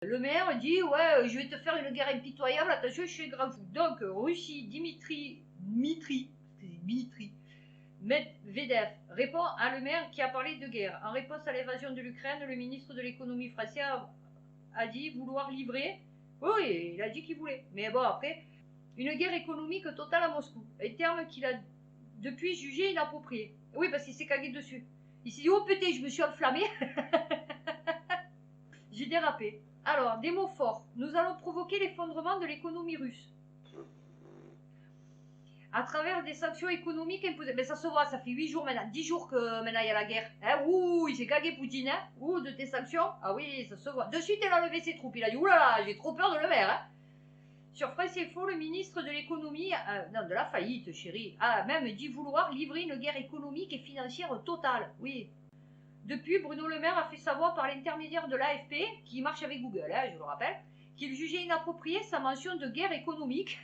Le maire dit, ouais, je vais te faire une guerre impitoyable, attention, je suis grave fou. Donc, Russie, Dmitri Medvedev répond à le maire qui a parlé de guerre. En réponse à l'invasion de l'Ukraine, le ministre de l'économie français a dit vouloir livrer. Oui, il a dit qu'il voulait. Mais bon, après, une guerre économique totale à Moscou. Un terme qu'il a depuis jugé inapproprié. Oui, parce qu'il s'est cagué dessus. Il s'est dit, oh putain, je me suis enflammé. J'ai dérapé. Alors, des mots forts. Nous allons provoquer l'effondrement de l'économie russe. À travers des sanctions économiques imposées. Mais ça se voit, ça fait 8 jours maintenant, 10 jours que maintenant il y a la guerre. Hein, ouh, il s'est cagué Poutine, hein. Ouh, de tes sanctions. Ah oui, ça se voit. De suite, il a levé ses troupes. Il a dit, oulala, j'ai trop peur de le faire. Hein. Sur France Info, le ministre de l'économie, non, de la faillite, chérie, a même dit vouloir livrer une guerre économique et financière totale. Oui. Depuis, Bruno Le Maire a fait savoir par l'intermédiaire de l'AFP, qui marche avec Google, hein, je le rappelle, qu'il jugeait inapproprié sa mention de guerre économique.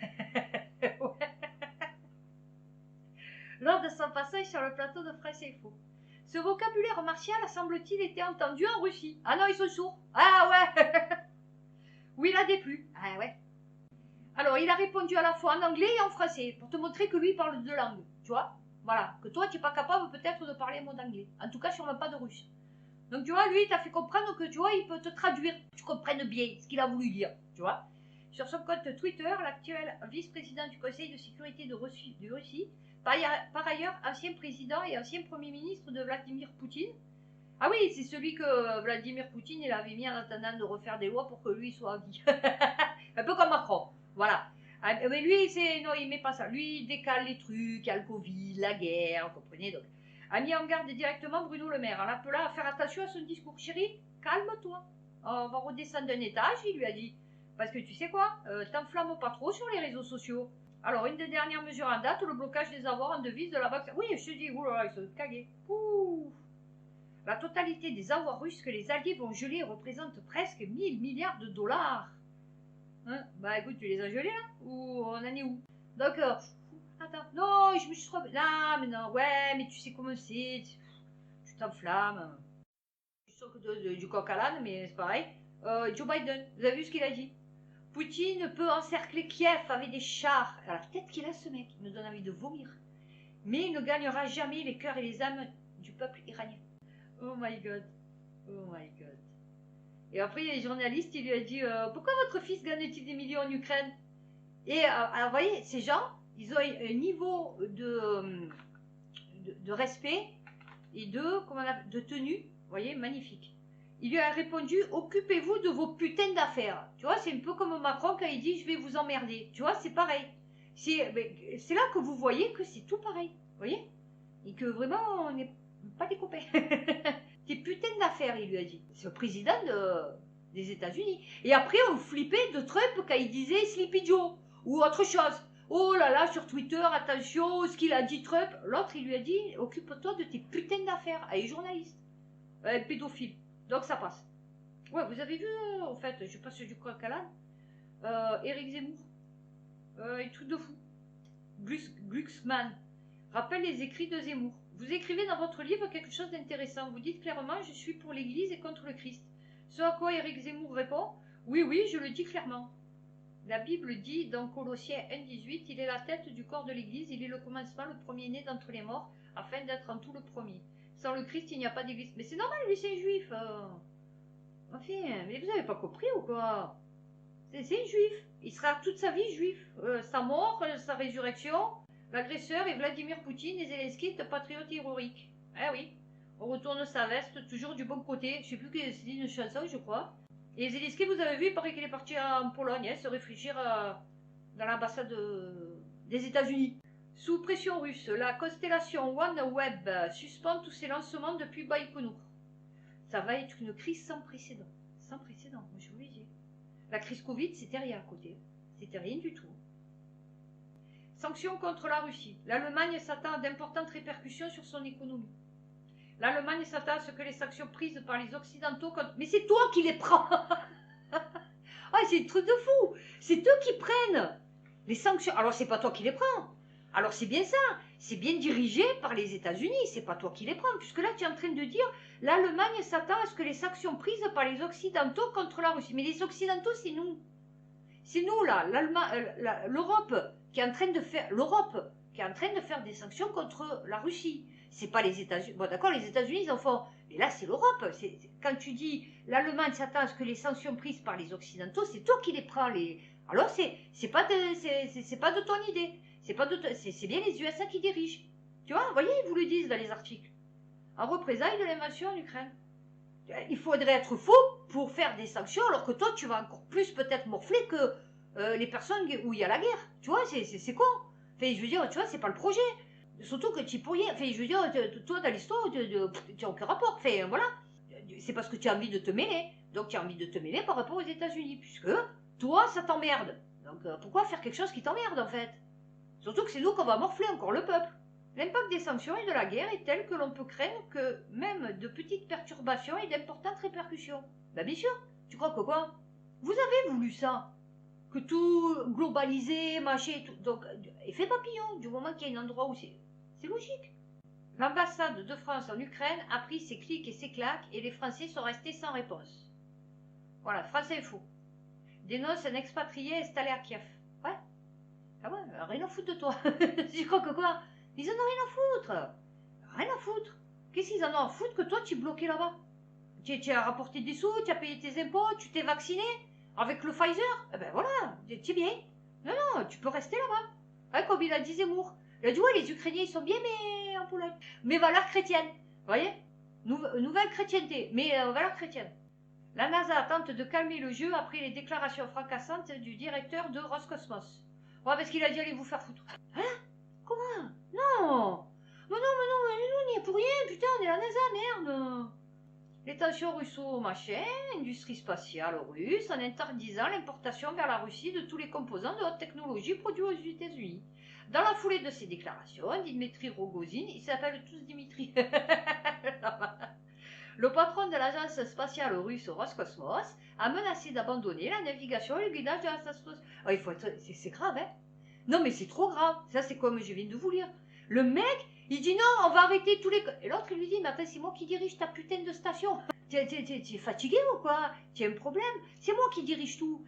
Lors de son passage sur le plateau de France Info. Ce vocabulaire martial a, semble-t-il, été entendu en Russie. Ah non, ils sont sourds. Ah ouais. Oui, il a déplu. Ah ouais. Alors, il a répondu à la fois en anglais et en français, pour te montrer que lui, il parle deux langues. Tu vois? Voilà. Que toi, tu n'es pas capable peut-être de parler un mot d'anglais. En tout cas, sûrement pas de russe. Donc, tu vois, lui, il t'a fait comprendre que, tu vois, il peut te traduire. Tu comprennes bien ce qu'il a voulu dire. Tu vois? Sur son compte Twitter, l'actuel vice-président du Conseil de sécurité de Russie, par ailleurs, ancien président et ancien premier ministre de Vladimir Poutine. Ah oui, c'est celui que Vladimir Poutine il avait mis en attendant de refaire des lois pour que lui soit à vie. Un peu comme Macron, voilà. Mais lui, non, il met pas ça. Lui, il décale les trucs, il y a le Covid, la guerre, vous comprenez. Donc, a mis en garde directement Bruno Le Maire en l'appelant à faire attention à son discours. Chérie, calme-toi. On va redescendre d'un étage, il lui a dit. Parce que tu sais quoi, t'enflamme pas trop sur les réseaux sociaux. Alors, une des dernières mesures en date, le blocage des avoirs en devise de la banque. Oui, je te dis, oulala, ils sont cagués. Ouh. La totalité des avoirs russes que les Alliés vont geler représente presque 1000 milliards de dollars. Hein? Bah écoute, tu les as gelés là? Ou on en est où? Donc, attends, non, je me suis trompée. Non, mais non, ouais, mais tu sais comment c'est. Tu t'enflammes. Je suis sûre que du coq à l'âne, mais c'est pareil. Joe Biden, vous avez vu ce qu'il a dit? Poutine peut encercler Kiev avec des chars. Alors peut-être qu'il a ce mec, il me donne envie de vomir. Mais il ne gagnera jamais les cœurs et les âmes du peuple iranien. Oh my god. Oh my god. Et après, il y a les journalistes, il lui a dit pourquoi votre fils gagne-t-il des millions en Ukraine? Et alors, vous voyez, ces gens, ils ont un niveau de respect et de tenue, vous voyez, magnifique. Il lui a répondu occupez-vous de vos putains d'affaires. Tu vois, c'est un peu comme Macron quand il dit je vais vous emmerder. Tu vois, c'est pareil. C'est là que vous voyez que c'est tout pareil. Vous voyez? Et que vraiment, on n'est pas des copains. Tes putains d'affaires, il lui a dit. C'est le président des États-Unis. Et après, on flippait de Trump quand il disait Sleepy Joe ou autre chose. Oh là là, sur Twitter, attention, ce qu'il a dit Trump. L'autre, il lui a dit occupe-toi de tes putains d'affaires. À les journalistes. Pédophile. Donc ça passe. Ouais, vous avez vu, en fait, je passe du coq à l'âne. Éric Zemmour. Un truc de fou. Glucksmann rappelle les écrits de Zemmour. Vous écrivez dans votre livre quelque chose d'intéressant. Vous dites clairement je suis pour l'Église et contre le Christ. Ce à quoi Éric Zemmour répond oui, oui, je le dis clairement. La Bible dit dans Colossiens 1,18 il est la tête du corps de l'Église, il est le commencement, le premier-né d'entre les morts, afin d'être en tout le premier. Sans le Christ, il n'y a pas d'Église. Mais c'est normal, lui, c'est un juif. Enfin, mais vous n'avez pas compris ou quoi? C'est un juif. Il sera toute sa vie juif. Sa mort, sa résurrection. L'agresseur est Vladimir Poutine et Zelensky est patriote héroïque. Ah oui, on retourne sa veste, toujours du bon côté. Je ne sais plus que c'est une chanson, je crois. Et Zelensky, vous avez vu, il paraît qu'il est parti en Pologne, hein, se réfugier dans l'ambassade des États-Unis. Sous pression russe, la constellation OneWeb suspend tous ses lancements depuis Baïkonour. Ça va être une crise sans précédent. Sans précédent, je vous l'ai dit. La crise Covid, c'était rien à côté. C'était rien du tout. Sanctions contre la Russie. L'Allemagne s'attend à d'importantes répercussions sur son économie. L'Allemagne s'attend à ce que les sanctions prises par les Occidentaux... Mais c'est toi qui les prends. Ah, c'est un truc de fou. C'est eux qui prennent les sanctions. Alors, c'est pas toi qui les prends. Alors, c'est bien ça. c'est bien dirigé par les États-Unis, c'est pas toi qui les prends, puisque là tu es en train de dire l'Allemagne s'attend à ce que les sanctions prises par les Occidentaux contre la Russie. Mais les Occidentaux, c'est nous. C'est nous là, l'Europe qui est en train de faire des sanctions contre la Russie. C'est pas les États-Unis. Bon, d'accord, les États-Unis ils en font, mais là c'est l'Europe. Quand tu dis l'Allemagne s'attend à ce que les sanctions prises par les Occidentaux, c'est toi qui les prends. Alors c'est pas de ton idée. C'est bien les USA qui dirigent. Tu vois, vous voyez, ils vous le disent dans les articles. En représailles de l'invasion en Ukraine. Il faudrait être faux pour faire des sanctions, alors que toi, tu vas encore plus peut-être morfler que les personnes où il y a la guerre. Tu vois, c'est con. Enfin, je veux dire, tu vois, c'est pas le projet. Surtout que tu es pour rien. Enfin, je veux dire, toi, dans l'histoire, tu n'as aucun rapport. Enfin, voilà. C'est parce que tu as envie de te mêler. Donc, tu as envie de te mêler par rapport aux États-Unis. Puisque, toi, ça t'emmerde. Donc, pourquoi faire quelque chose qui t'emmerde, en fait? Surtout que c'est nous qu'on va morfler encore le peuple. L'impact des sanctions et de la guerre est tel que l'on peut craindre que même de petites perturbations aient d'importantes répercussions. Ben bien sûr, tu crois que quoi? Vous avez voulu ça? Que tout globalisé, machin et tout. Donc, effet papillon, du moment qu'il y a un endroit où c'est logique. L'ambassade de France en Ukraine a pris ses clics et ses claques et les Français sont restés sans réponse. Voilà, France Info. Dénonce un expatrié installé à Kiev. Ouais. Ah ouais, rien à foutre de toi. Tu crois que quoi? Ils en ont rien à foutre. Rien à foutre. Qu'est-ce qu'ils en ont à foutre que toi tu es bloqué là-bas? Tu as rapporté des sous, tu as payé tes impôts, tu t'es vacciné avec le Pfizer. Eh ben voilà, tu es bien. Non, non, tu peux rester là-bas. Ouais, comme il a dit Zemmour. Il a dit ouais, les Ukrainiens ils sont bien, mais en Pologne. Mais valeurs chrétiennes. Vous voyez? Nouvelle chrétienté, mais valeurs chrétiennes. La NASA tente de calmer le jeu après les déclarations fracassantes du directeur de Roscosmos. Ouais, parce qu'il a dit allez vous faire foutre. Hein? Comment? Non! Mais non, on n'y est pour rien, putain, on est la NASA, merde! Les tensions russo-machin, industrie spatiale russe, en interdisant l'importation vers la Russie de tous les composants de haute technologie produits aux États-Unis. Dans la foulée de ces déclarations, Dimitri Rogozin, ils s'appellent tous Dimitri. Le patron de l'agence spatiale russe Roscosmos a menacé d'abandonner la navigation et le guidage de la station. Oh, il faut être... C'est grave, hein? Non, mais c'est trop grave. Ça, c'est comme je viens de vous lire. Le mec, il dit non, on va arrêter tous les... Et l'autre, il lui dit, mais attends, c'est moi qui dirige ta putain de station. Tu es fatigué ou quoi? Tu as un problème? C'est moi qui dirige tout.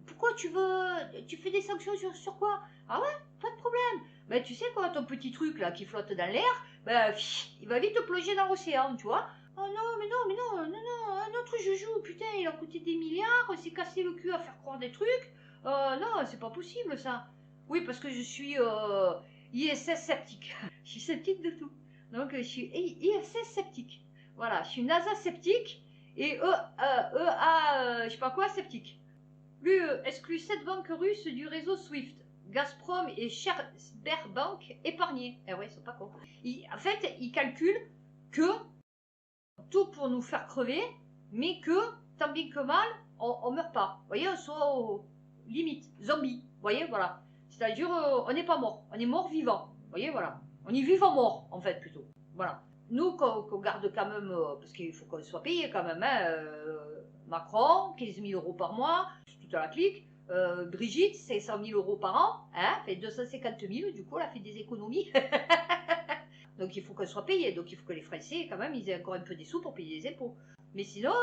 Pourquoi tu veux... Tu fais des sanctions sur quoi? Ah ouais? Pas de problème. Ben, tu sais quoi, ton petit truc là qui flotte dans l'air, ben, il va vite te plonger dans l'océan, tu vois? Oh non, un autre joujou, putain, il a coûté des milliards, il s'est cassé le cul à faire croire des trucs. Non, c'est pas possible ça. Oui, parce que je suis ISS sceptique. Je suis sceptique de tout. Donc, je suis ISS sceptique. Voilà, je suis NASA sceptique et je sais pas quoi sceptique. L'UE exclut 7 banques russes du réseau SWIFT. Gazprom et Sberbank épargnés. Eh ouais, ils sont pas cons. En fait, ils calculent que tout pour nous faire crever, mais que, tant bien que mal, on meurt pas. Vous voyez, on soit limite, zombie. Vous voyez, voilà. C'est-à-dire, on n'est pas mort, on est mort vivant. Vous voyez, voilà. On est vivant mort, en fait, plutôt. Voilà. Nous, qu'on garde quand même, parce qu'il faut qu'on soit payé quand même, hein, Macron, 15 000 € par mois, tout à la clique. Brigitte, c'est 100 000 € par an, hein, fait 250 000, du coup, elle a fait des économies. Donc il faut qu'on soit payé, donc il faut que les Français, quand même, ils aient encore un peu des sous pour payer des impôts. Mais sinon,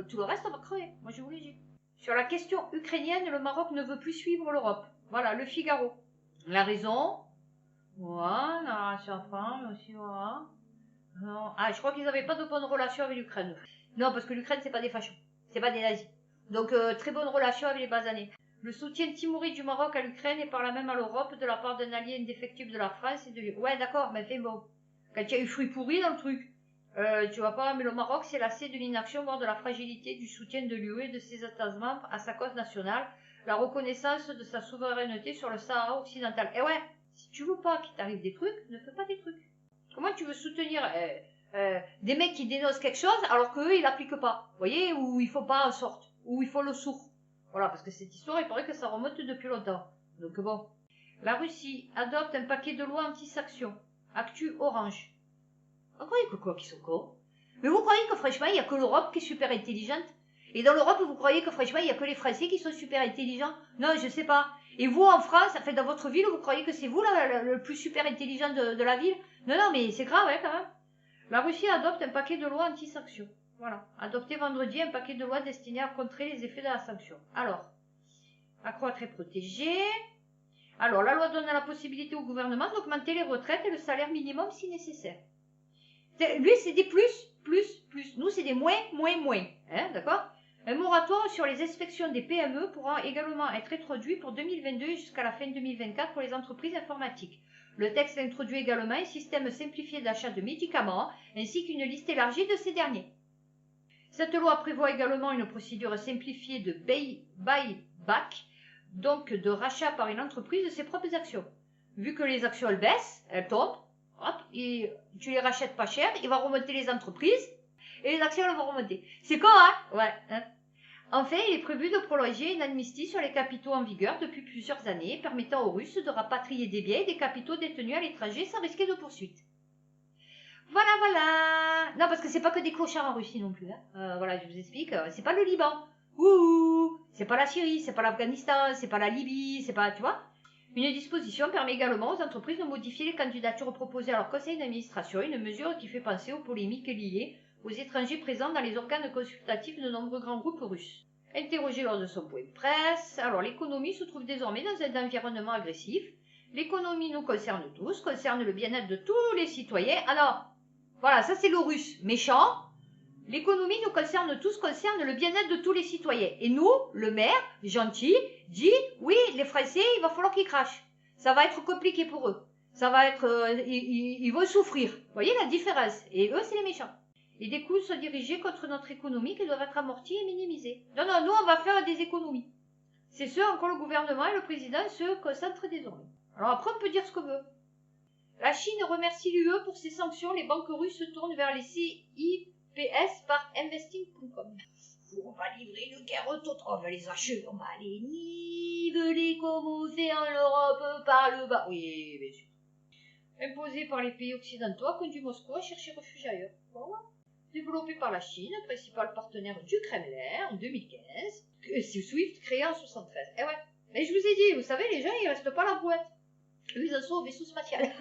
tout le reste, on va crever. Moi, je vous l'ai dit. Sur la question ukrainienne, le Maroc ne veut plus suivre l'Europe. Voilà, le Figaro. La raison? Voilà, sur la femme aussi, voilà. Non. Ah, je crois qu'ils n'avaient pas de bonnes relations avec l'Ukraine. Non, parce que l'Ukraine, c'est pas des fachos. C'est pas des nazis. Donc, très bonne relation avec les basanés. Le soutien timoré du Maroc à l'Ukraine et par là même à l'Europe de la part d'un allié indéfectible de la France et de... Ouais, d'accord, mais fait bon. Quand il y a eu fruit pourri dans le truc, tu vois pas, mais le Maroc s'est lassé de l'inaction, voire de la fragilité du soutien de l'UE et de ses États membres à sa cause nationale, la reconnaissance de sa souveraineté sur le Sahara occidental. Et ouais, si tu veux pas qu'il t'arrive des trucs, ne fais pas des trucs. Comment tu veux soutenir des mecs qui dénoncent quelque chose alors qu'eux, ils l'appliquent pas? Vous voyez, ou il faut pas en sorte, ou il faut le sourd. Voilà, parce que cette histoire, il paraît que ça remonte depuis longtemps. Donc bon. La Russie adopte un paquet de lois anti-sanctions. Actu Orange. Vous croyez que quoi qu'ils sont cons? Mais vous croyez que franchement, il n'y a que l'Europe qui est super intelligente? Et dans l'Europe, vous croyez que franchement, il n'y a que les Français qui sont super intelligents? Non, je sais pas. Et vous, en France, enfin, dans votre ville, vous croyez que c'est vous le plus super intelligent de la ville? Non, non, mais c'est grave, hein, quand même. La Russie adopte un paquet de lois anti-sanctions. Voilà. Adopté vendredi un paquet de lois destinées à contrer les effets de la sanction. Alors, accroître et protéger. Alors, la loi donne la possibilité au gouvernement d'augmenter les retraites et le salaire minimum si nécessaire. Lui, c'est des plus. Nous, c'est des moins. Hein, d'accord? Un moratoire sur les inspections des PME pourra également être introduit pour 2022 jusqu'à la fin 2024 pour les entreprises informatiques. Le texte introduit également un système simplifié d'achat de médicaments ainsi qu'une liste élargie de ces derniers. Cette loi prévoit également une procédure simplifiée de buyback, donc de rachat par une entreprise de ses propres actions. Vu que les actions elles baissent, elles tombent, hop, et tu les rachètes pas cher, il va remonter les entreprises et les actions elles vont remonter. C'est con, hein? Ouais. Hein. Enfin, il est prévu de prolonger une amnistie sur les capitaux en vigueur depuis plusieurs années, permettant aux Russes de rapatrier des biens et des capitaux détenus à l'étranger sans risquer de poursuite. Voilà, voilà. Non, parce que c'est pas que des clochards en Russie non plus. Hein. Voilà, je vous explique. C'est pas le Liban. Ouh. C'est pas la Syrie, c'est pas l'Afghanistan, c'est pas la Libye, c'est pas, tu vois. Une disposition permet également aux entreprises de modifier les candidatures proposées à leur conseil d'administration, une mesure qui fait penser aux polémiques liées aux étrangers présents dans les organes consultatifs de nombreux grands groupes russes. Interrogé lors de son point de presse, alors l'économie se trouve désormais dans un environnement agressif. L'économie nous concerne tous, concerne le bien-être de tous les citoyens. Alors, voilà, ça c'est le russe méchant. L'économie nous concerne tous, concerne le bien-être de tous les citoyens. Et nous, le maire, gentil, dit, oui, les Français, il va falloir qu'ils crachent. Ça va être compliqué pour eux. Ça va être, ils vont souffrir. Vous voyez la différence? Et eux, c'est les méchants. Et des coûts sont dirigés contre notre économie qui doivent être amortis et minimisés. Non, non, nous, on va faire des économies. C'est ce en quoi le gouvernement et le président se concentrent désormais. Alors après, on peut dire ce qu'on veut. La Chine remercie l'UE pour ses sanctions. Les banques russes se tournent vers les CIPS par investing.com. On va livrer une guerre totale. On va les acheter. On va les niveler comme on fait en Europe par le bas. Oui, bien sûr. Imposé par les pays occidentaux, a conduit Moscou à chercher refuge ailleurs. Voilà. Développé par la Chine, principal partenaire du Kremlin en 2015. C'est SWIFT créé en 1973. Eh ouais. Mais je vous ai dit, vous savez, les gens, ils restent pas à la boîte. Eux, ils en sont au vaisseau spatial.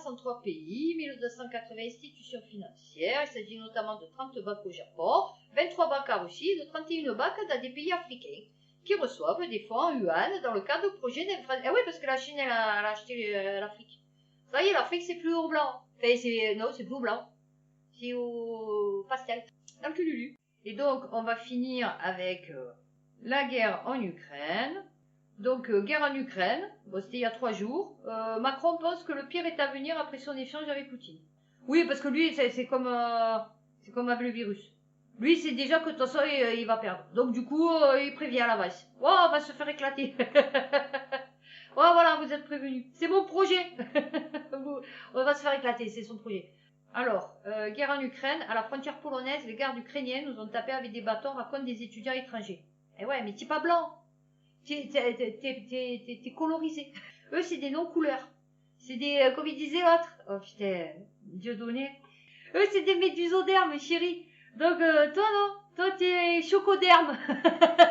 103 pays, 1280 institutions financières. Il s'agit notamment de 30 banques au Japon, 23 banques en Russie et de 31 banques dans des pays africains qui reçoivent des fonds en yuan dans le cadre de projets d'infrastructure. Eh oui, parce que la Chine, elle a acheté l'Afrique. Ça y est, l'Afrique, c'est plus au blanc. Enfin, non, c'est plus au blanc. C'est au pastel. Dans le cululu. Et donc, on va finir avec la guerre en Ukraine. Donc, guerre en Ukraine. Bon, c'était il y a 3 jours. Macron pense que le pire est à venir après son échange avec Poutine. Oui, parce que lui, c'est comme avec le virus. Lui, c'est déjà que de toute façon, il va perdre. Donc, du coup, il prévient à l'avance. Oh, on va se faire éclater. Oh, voilà, vous êtes prévenus. C'est mon projet. On va se faire éclater, c'est son projet. Alors, guerre en Ukraine. À la frontière polonaise, les gardes ukrainiens nous ont tapé avec des bâtons, racontent des étudiants étrangers. Eh ouais, mais t'es pas blanc. T'es colorisé. Eux, c'est des non-couleurs. C'est des, comme il disait l'autre. Oh putain, Dieu donné. Eux, c'est des médusodermes, chérie. Donc, toi, non. Toi, t'es chocoderme.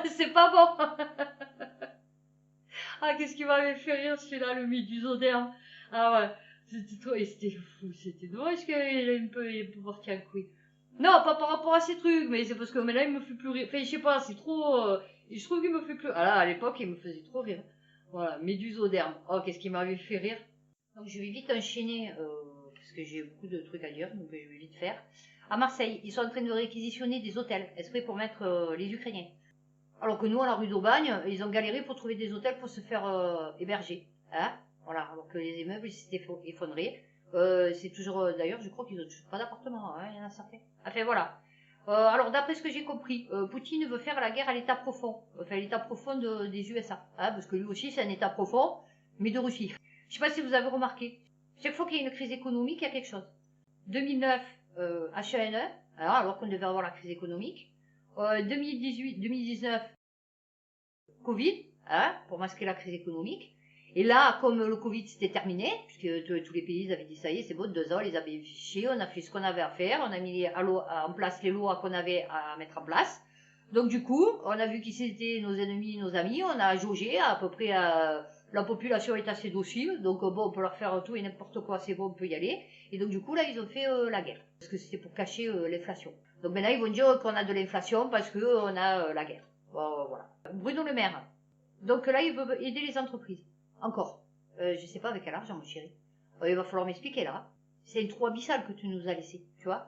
C'est pas bon. Ah, qu'est-ce qui m'avait fait rire, celui-là, le médusoderme. Ah ouais. C'était fou. C'était dommage qu'il ait un peu parti en couille. Non, pas par rapport à ces trucs, mais c'est parce que mais là, il me fait plus rire. Enfin, je sais pas, c'est trop... je trouve qu'il me fait plus... Ah là, à l'époque, il me faisait trop rire. Voilà, médusoderme. Oh, qu'est-ce qui m'avait fait rire. Donc, je vais vite enchaîner, parce que j'ai beaucoup de trucs à dire, donc je vais vite faire. À Marseille, ils sont en train de réquisitionner des hôtels, exprès pour mettre les Ukrainiens. Alors que nous, à la rue d'Aubagne, ils ont galéré pour trouver des hôtels pour se faire héberger. Hein, voilà, alors que les immeubles s'étaient effondrés. C'est toujours, d'ailleurs, je crois qu'ils n'ont toujours pas d'appartement, hein, il y en a certains. Enfin, voilà. Alors, d'après ce que j'ai compris, Poutine veut faire la guerre à l'état profond. Enfin, l'état profond des USA. Hein, parce que lui aussi, c'est un état profond, mais de Russie. Je sais pas si vous avez remarqué. Chaque fois qu'il y a une crise économique, il y a quelque chose. 2009, H1N1, alors qu'on devait avoir la crise économique. 2019, Covid, hein, pour masquer la crise économique. Et là, comme le Covid c'était terminé, puisque tous les pays avaient dit ça y est, c'est bon, 2 ans, ils avaient fiché, on a fait ce qu'on avait à faire, on a mis en place les lois qu'on avait à mettre en place. Donc du coup, on a vu qui c'était nos ennemis, nos amis, on a jaugé à peu près, la population est assez docile, donc bon, on peut leur faire tout et n'importe quoi, c'est bon, on peut y aller. Et donc du coup, là, ils ont fait la guerre, parce que c'était pour cacher l'inflation. Donc maintenant, ils vont dire qu'on a de l'inflation parce qu'on a la guerre. Voilà. Bruno Le Maire, donc là, il veut aider les entreprises. Encore. Je sais pas avec quel argent, mon chéri. Il va falloir m'expliquer là. C'est une trou abyssal que tu nous as laissé, tu vois.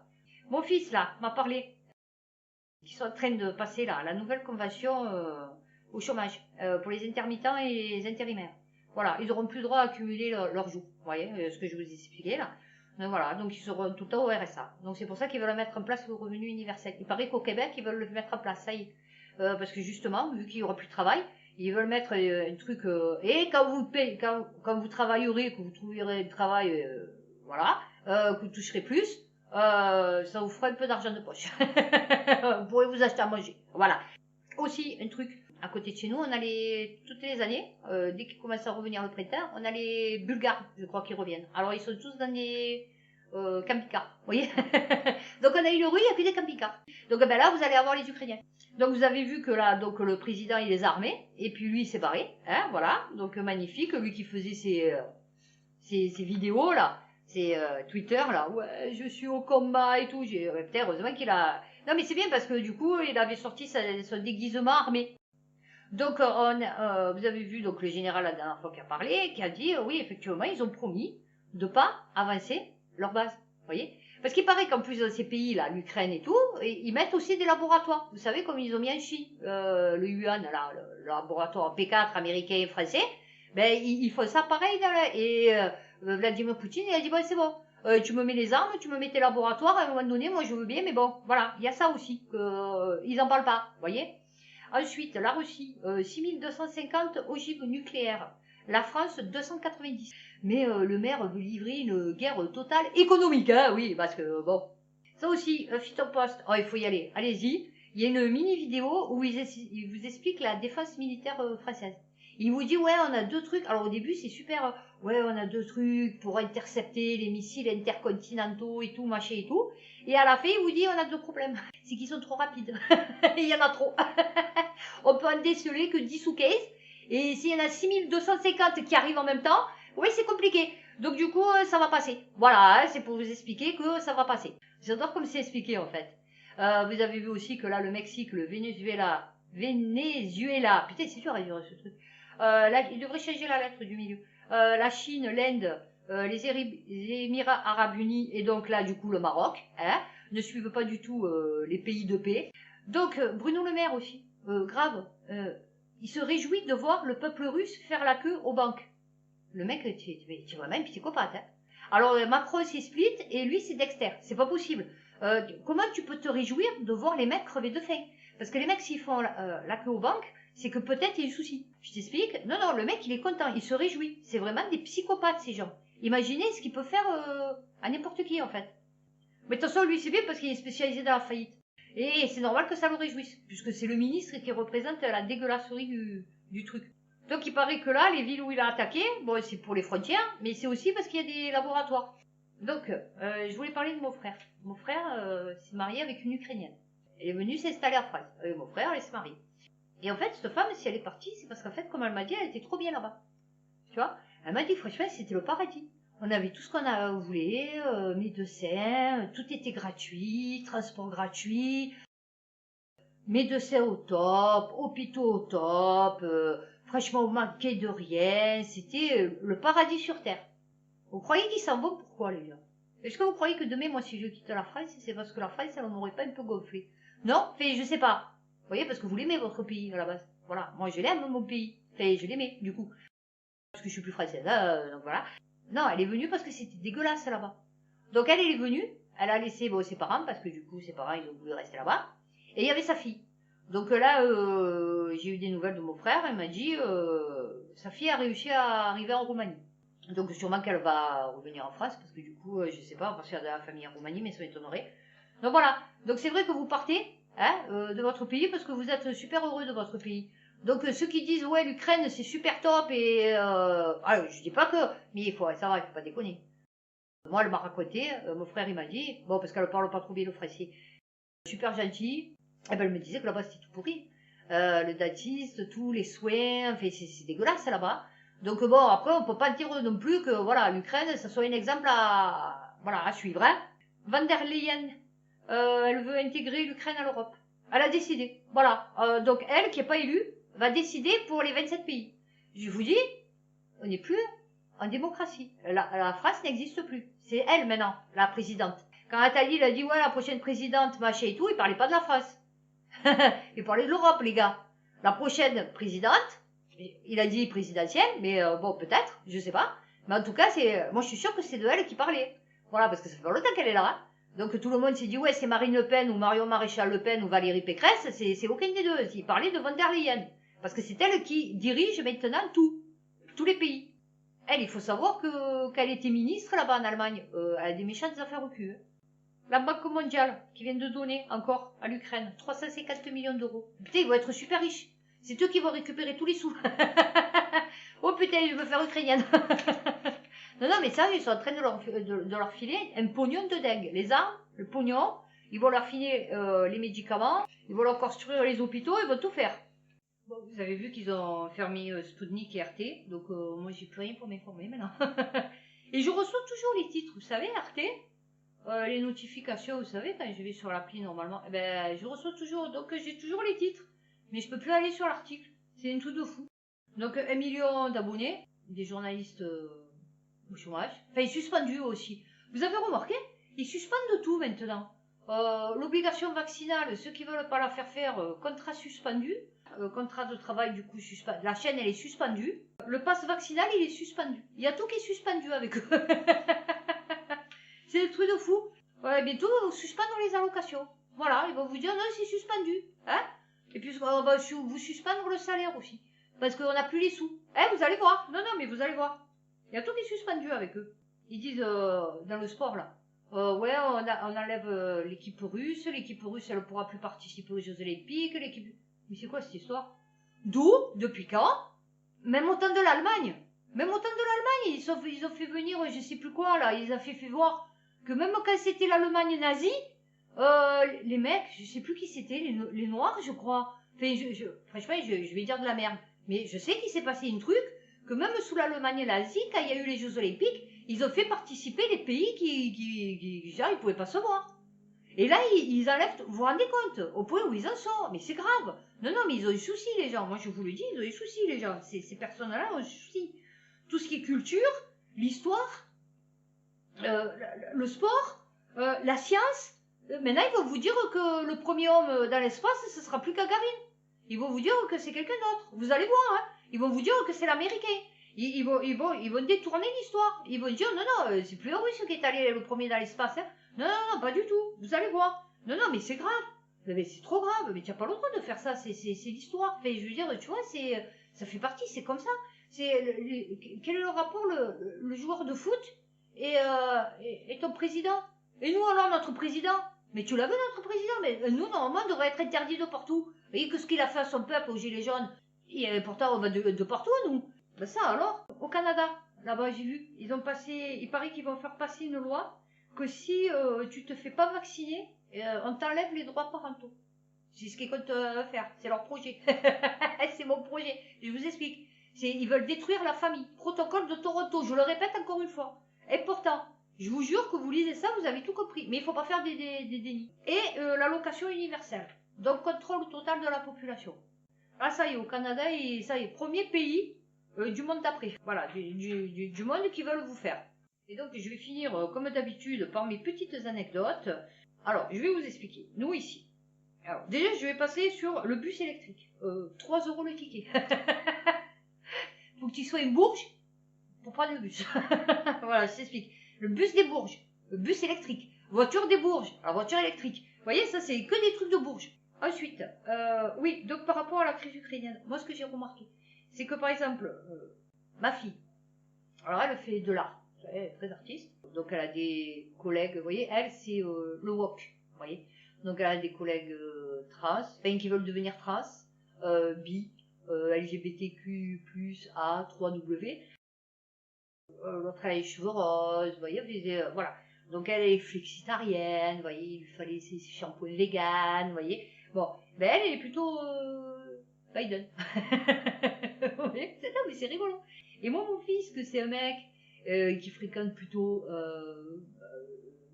Mon fils, là, m'a parlé qui sont en train de passer là la nouvelle convention au chômage pour les intermittents et les intérimaires. Voilà, ils n'auront plus le droit à accumuler leurs jours. Vous voyez ce que je vous ai expliqué là. Donc voilà, donc ils seront tout le temps au RSA. Donc c'est pour ça qu'ils veulent mettre en place le revenu universel. Il paraît qu'au Québec, ils veulent le mettre en place, ça y est. Parce que justement, vu qu'il n'y aura plus de travail, ils veulent mettre un truc... et quand vous payez, quand vous travaillerez, que vous trouverez un travail, voilà, que vous toucherez plus, ça vous fera un peu d'argent de poche. Vous pourrez vous acheter à manger. Voilà. Aussi, un truc, à côté de chez nous, on a toutes les années, dès qu'il commence à revenir le printemps, on a les Bulgares, je crois, qui reviennent. Alors, ils sont tous dans des camping-cars, vous voyez. Donc, on a une rue, il n'y a que des camping-cars. Donc, ben là, vous allez avoir les Ukrainiens. Donc, vous avez vu que là, donc, le président, il les a armés, et puis lui, il s'est barré, hein, voilà. Donc, magnifique, lui qui faisait ses vidéos, là, c'est Twitter, là, ouais, je suis au combat et tout. Putain, heureusement qu'il a... Non, mais c'est bien parce que du coup, il avait sorti son déguisement armé. Donc, vous avez vu donc le général la dernière fois qui a parlé, qui a dit, oui, effectivement, ils ont promis de pas avancer leur base. Vous voyez? Parce qu'il paraît qu'en plus dans ces pays-là, l'Ukraine et tout, ils mettent aussi des laboratoires. Vous savez, comme ils ont mis en Chine, le Yuan, là, le laboratoire P4 américain et français, ben, ils font ça pareil. Vladimir Poutine, il a dit, bon, c'est bon. Tu me mets les armes, tu me mets tes laboratoires, à un moment donné, moi je veux bien, mais bon, voilà, il y a ça aussi, ils en parlent pas, vous voyez. Ensuite, la Russie, 6250 ogives nucléaires, la France 290. Mais le maire veut livrer une guerre totale économique, hein, oui, parce que bon. Ça aussi, Phytopost, oh, il faut y aller, allez-y. Il y a une mini vidéo où il vous explique la défense militaire française. Il vous dit, ouais, on a 2 trucs. Alors au début, c'est super, ouais, on a 2 trucs pour intercepter les missiles intercontinentaux et tout, machin et tout. Et à la fin, il vous dit, on a 2 problèmes. C'est qu'ils sont trop rapides. Il y en a trop. On peut en déceler que 10 ou 15. Et s'il y en a 6250 qui arrivent en même temps, oui, c'est compliqué. Donc du coup, ça va passer. Voilà, hein, c'est pour vous expliquer que ça va passer. J'adore comme c'est expliqué en fait. Vous avez vu aussi que là, le Mexique, le Venezuela, putain, c'est dur à dire ce truc. Là, il devrait changer la lettre du milieu. La Chine, l'Inde, les Émirats Arabes Unis et donc là, du coup, le Maroc, hein, ne suivent pas du tout les pays de paix. Donc, Bruno Le Maire aussi, grave, il se réjouit de voir le peuple russe faire la queue aux banques. Le mec, tu es vraiment un psychopathe. Hein. Alors, Macron, c'est Split et lui, c'est Dexter. C'est pas possible. Comment tu peux te réjouir de voir les mecs crever de faim? Parce que les mecs, s'ils font la queue aux banques, c'est que peut-être il y a eu souci. Je t'explique. Non, le mec, il est content, il se réjouit. C'est vraiment des psychopathes, ces gens. Imaginez ce qu'il peut faire à n'importe qui, en fait. Mais de toute façon, lui, c'est bien parce qu'il est spécialisé dans la faillite. Et c'est normal que ça le réjouisse, puisque c'est le ministre qui représente la dégueulasserie du truc. Donc il paraît que là, les villes où il a attaqué, bon, c'est pour les frontières, mais c'est aussi parce qu'il y a des laboratoires. Donc, je voulais parler de mon frère. Mon frère s'est marié avec une Ukrainienne. Elle est venue s'installer en France. Mon frère, elle s'est mariée. Et en fait, cette femme, si elle est partie, c'est parce qu'en fait, comme elle m'a dit, elle était trop bien là-bas. Tu vois? Elle m'a dit, franchement, c'était le paradis. On avait tout ce qu'on voulait, médecins, tout était gratuit, transport gratuit, médecins au top, hôpitaux au top, franchement, on manquait de rien, c'était le paradis sur terre. Vous croyez qu'ils s'en vont pourquoi, les gars? Est-ce que vous croyez que demain, moi, si je quitte la France, c'est parce que la France, elle m'aurait pas un peu gonflé? Non, je sais pas. Vous voyez, parce que vous l'aimez, votre pays, à la base. Voilà, moi, je l'aime, mon pays. Je l'aimais, du coup. Parce que je suis plus française, hein, donc voilà. Non, elle est venue parce que c'était dégueulasse là-bas. Donc elle est venue, elle a laissé ses parents, parce que du coup ses parents ils ont voulu rester là-bas, et il y avait sa fille. Donc là, j'ai eu des nouvelles de mon frère, il m'a dit, sa fille a réussi à arriver en Roumanie. Donc sûrement qu'elle va revenir en France, parce que du coup, je sais pas, parce qu'il y a de la famille en Roumanie, mais ça m'étonnerait. Donc voilà, donc c'est vrai que vous partez de votre pays, parce que vous êtes super heureux de votre pays. Donc ceux qui disent ouais l'Ukraine c'est super top et je dis pas que mais ça va il faut pas déconner. Moi elle m'a raconté mon frère il m'a dit bon parce qu'elle parle pas trop bien le français super gentil Eh ben, elle me disait que là-bas, c'était tout pourri. Le dentiste, tous les soins, enfin, c'est dégueulasse là-bas. Donc bon, après, on peut pas dire non plus que voilà, l'Ukraine, ça soit un exemple à suivre. Hein. Van der Leyen, elle veut intégrer l'Ukraine à l'Europe. Elle a décidé. Voilà. Donc elle, qui n'est pas élue, va décider pour les 27 pays. Je vous dis, on n'est plus en démocratie. La France n'existe plus. C'est elle maintenant, la présidente. Quand Attali a dit, ouais, la prochaine présidente, machin et tout, il parlait pas de la France. Il parlait de l'Europe, les gars. La prochaine présidente, il a dit présidentielle, mais bon, peut-être, je sais pas. Mais en tout cas, moi je suis sûre que c'est de elle qui parlait. Voilà, parce que ça fait longtemps qu'elle est là. Hein. Donc tout le monde s'est dit, ouais, c'est Marine Le Pen ou Marion Maréchal Le Pen ou Valérie Pécresse, c'est aucune des deux. Il parlait de Von der Leyen. Parce que c'est elle qui dirige maintenant tous les pays. Elle, il faut savoir qu'elle était ministre là-bas en Allemagne. Elle a des méchantes affaires au cul. Hein. La Banque mondiale qui vient de donner encore à l'Ukraine 350 millions d'euros. Putain, ils vont être super riches. C'est eux qui vont récupérer tous les sous. Oh putain, je veux faire ukrainienne. Non, mais ça, ils sont en train de leur filer un pognon de dingue. Les armes, le pognon, ils vont leur filer les médicaments, ils vont leur construire les hôpitaux, ils vont tout faire. Bon, vous avez vu qu'ils ont fermé Sputnik et RT, donc moi j'ai plus rien pour m'informer maintenant. Et je reçois toujours les titres, vous savez, RT, les notifications, vous savez, quand je vais sur l'appli normalement, eh ben, je reçois toujours, donc j'ai toujours les titres, mais je peux plus aller sur l'article, c'est un truc de fou. Donc 1 million d'abonnés, des journalistes au chômage, enfin suspendus aussi. Vous avez remarqué, ils suspendent tout maintenant. L'obligation vaccinale, ceux qui veulent pas la faire, contrat suspendu. Contrat de travail du coup suspendu. La chaîne elle est suspendue. Le pass vaccinal il est suspendu. Il y a tout qui est suspendu avec eux. C'est des trucs de fou. Ouais, bientôt on suspendre les allocations. Voilà, ils vont vous dire non c'est suspendu. Hein. Et puis on va vous suspendre le salaire aussi. Parce qu'on n'a plus les sous. Hein, vous allez voir. Non, mais vous allez voir. Il y a tout qui est suspendu avec eux. Ils disent dans le sport là. Ouais, on enlève l'équipe russe. L'équipe russe elle ne pourra plus participer aux Jeux Olympiques. L'équipe. Mais c'est quoi cette histoire? D'où? Depuis quand? Même au temps de l'Allemagne. Même au temps de l'Allemagne, ils ont fait venir, je sais plus quoi, là, ils ont fait voir que même quand c'était l'Allemagne nazie, les mecs, je sais plus qui c'était, les Noirs, je crois. Enfin, franchement, je vais dire de la merde. Mais je sais qu'il s'est passé un truc, que même sous l'Allemagne nazie, quand il y a eu les Jeux Olympiques, ils ont fait participer les pays qui genre, ils pouvaient pas se voir. Et là, ils enlèvent, vous vous rendez compte, au point où ils en sont. Mais c'est grave. Non, mais ils ont eu souci, les gens. Moi, je vous le dis, ils ont eu souci, les gens. Ces personnes-là ont eu souci. Tout ce qui est culture, l'histoire, le sport, la science. Maintenant, ils vont vous dire que le premier homme dans l'espace, ce sera plus Gagarine. Ils vont vous dire que c'est quelqu'un d'autre. Vous allez voir, hein. Ils vont vous dire que c'est l'Américain. Ils vont détourner l'histoire. Ils vont dire, non, c'est plus le Russe qui est allé le premier dans l'espace, hein. Non, pas du tout. Vous allez voir. Non, mais c'est grave. Mais c'est trop grave. Mais tu n'as pas le droit de faire ça. C'est l'histoire. Je veux dire, tu vois, ça fait partie. C'est comme ça. Quel est le rapport, le joueur de foot et ton président? Et nous, alors, notre président? Mais tu l'as vu, notre président? Mais nous, normalement, on devrait être interdit de partout. Vous voyez que ce qu'il a fait à son peuple, aux Gilets jaunes, et pourtant, on va de partout, nous. Ben ça, alors, au Canada, là-bas, j'ai vu, il paraît qu'ils vont faire passer une loi que si tu te fais pas vacciner, on t'enlève les droits parentaux. C'est ce qu'ils comptent faire, c'est leur projet. C'est mon projet, je vous explique. Ils veulent détruire la famille. Protocole de Toronto, je le répète encore une fois. Et pourtant, je vous jure que vous lisez ça, vous avez tout compris. Mais il ne faut pas faire des dénis. Et l'allocation universelle. Donc, contrôle total de la population. Ah, ça y est, au Canada, et ça y est, premier pays du monde d'après. Voilà, du monde qui veulent vous faire. Et donc, je vais finir, comme d'habitude, par mes petites anecdotes. Alors, je vais vous expliquer. Nous, ici. Alors, déjà, je vais passer sur le bus électrique. 3 € le ticket. Faut que tu sois une Bourges pour prendre le bus. Voilà, je t'explique. Le bus des Bourges. Le bus électrique. Voiture des Bourges. La voiture électrique. Vous voyez, ça, c'est que des trucs de Bourges. Ensuite, oui, donc par rapport à la crise ukrainienne, moi, ce que j'ai remarqué, c'est que, par exemple, ma fille, alors elle fait de l'art. Elle est très artiste. Donc, elle a des collègues, vous voyez, elle, c'est le wok. Vous voyez. Donc, elle a des collègues trans, enfin, qui veulent devenir trans, bi, LGBTQ+, A, 3W. L'autre, elle a les cheveux roses, vous voyez, voilà. Donc, elle est flexitarienne, vous voyez, il lui fallait ses shampoings vegan, vous voyez. Bon, ben elle est plutôt Biden. Non, mais c'est rigolo. Et moi, mon fils, que c'est un mec qui fréquente plutôt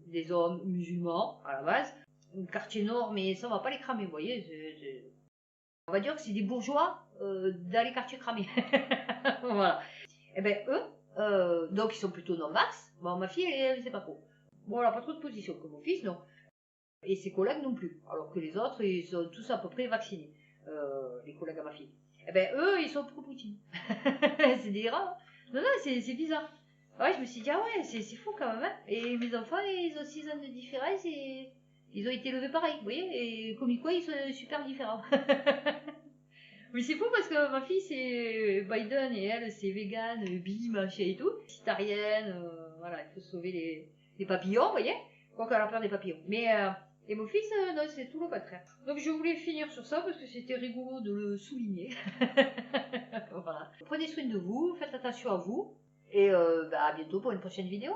des hommes musulmans, à la base, un quartier nord, mais ça, on va pas les cramer, vous voyez. On va dire que c'est des bourgeois dans les quartiers cramés. Voilà. Et ben eux, donc ils sont plutôt non-vax. Bon, ma fille, elle sait pas trop. Bon, elle a pas trop de position, comme mon fils, non. Et ses collègues non plus. Alors que les autres, ils sont tous à peu près vaccinés. Les collègues à ma fille. Eh ben, eux, ils sont pro Poutine. C'est délirant. Hein. Non, non, c'est bizarre. Ouais, je me suis dit, ah ouais, c'est fou quand même. Hein. Et mes enfants, ils ont 6 ans de différence et ils ont été élevés pareil, vous voyez. Et comme quoi, ils sont super différents. Mais c'est fou parce que ma fille, c'est Biden et elle, c'est vegan, bi, machin et tout. Citarienne, voilà, il faut sauver les papillons, vous voyez. Quoi qu'elle a peur des papillons. Mais, et mon fils, non, c'est tout le contraire. Donc je voulais finir sur ça parce que c'était rigolo de le souligner. Voilà. Prenez soin de vous, faites attention à vous. Et à bientôt pour une prochaine vidéo.